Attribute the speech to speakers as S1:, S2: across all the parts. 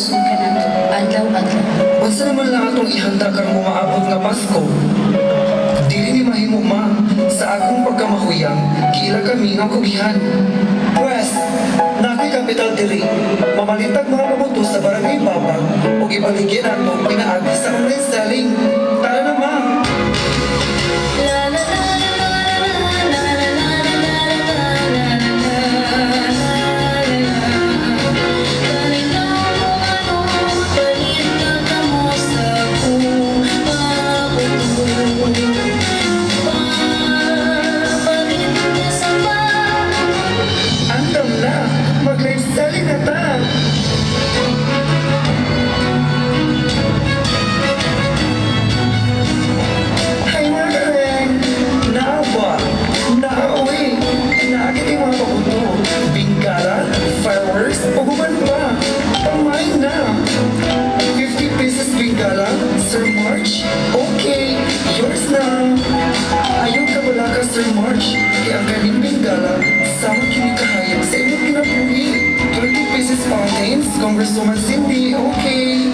S1: kusog ka na to, adlaw-adlaw.
S2: Unsa naman lang atong ihanda karong umaabot nga Pasko? Dili ni mahimo ma, sa akong pagkamahuyang, kila kami ang kugihan. Pwes, nakoy kapital diri, mamalitag mga mabuto sa barangay Babag o ibaligyan ato pinaagi sa online selling. Tara na ma! Andam na, mag-live selling na ta! Hay mga karen, naawa, naauwi, naagit yung mga pabuto, bingkara, fireworks, o guman pa, pamain na. 50 pesos bingkara, Sir March, okay, yours na. Ayaw ka wala ka, Sir March, kaya ang galing bingkara, sama kinikahayag sa imong kinabuhi. 20 pesos fountains, Congresswoman Cindy, okay.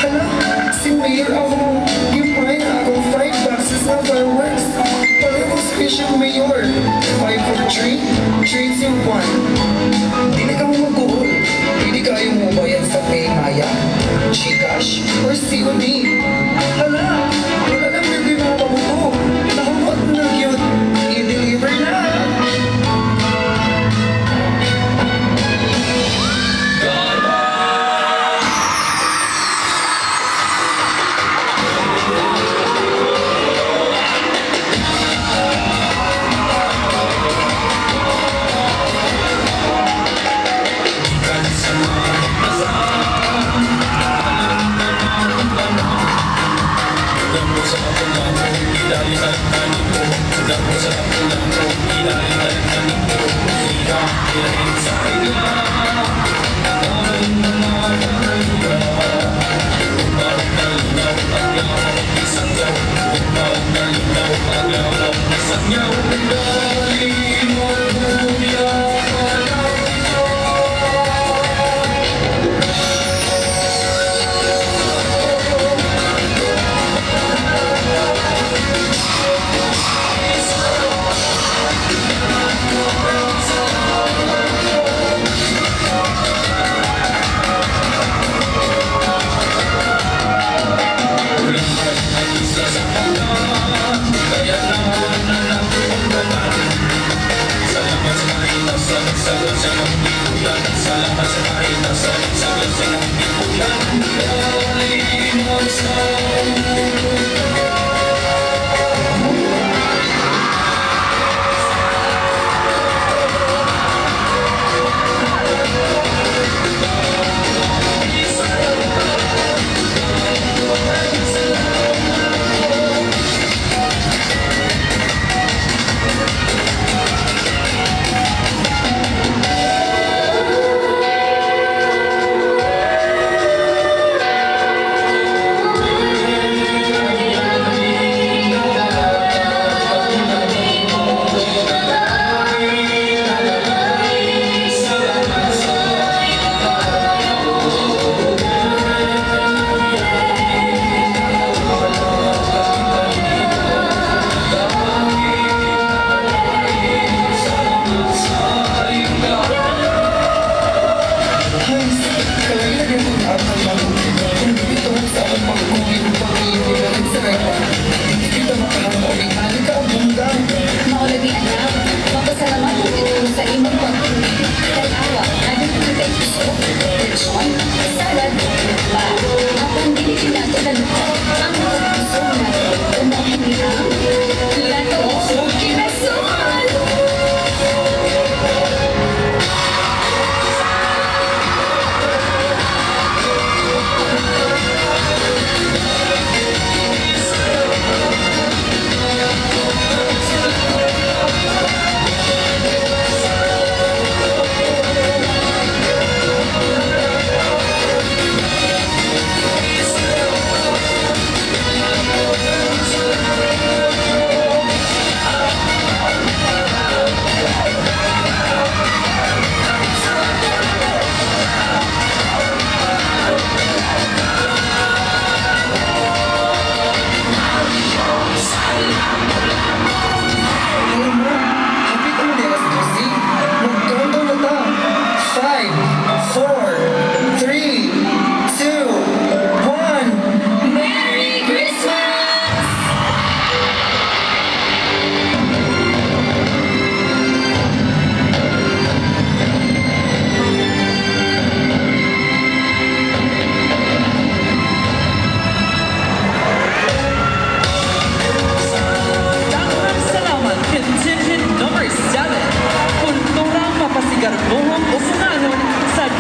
S2: Hala, si Mayor ako, gimay na akong 5 boxes na fireworks. Pareho special Mayor, 5 for 3, treats yung 1. Di na ka mo mag-goal, hindi kayo mo bayad sa Paymaya, Gcash, or COD. Hala, wala nang libre mga pabuto. Nakawat na cute, i-deliver na.
S3: Sama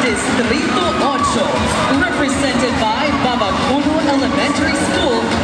S3: Distrito 8, represented by Babacuno Elementary School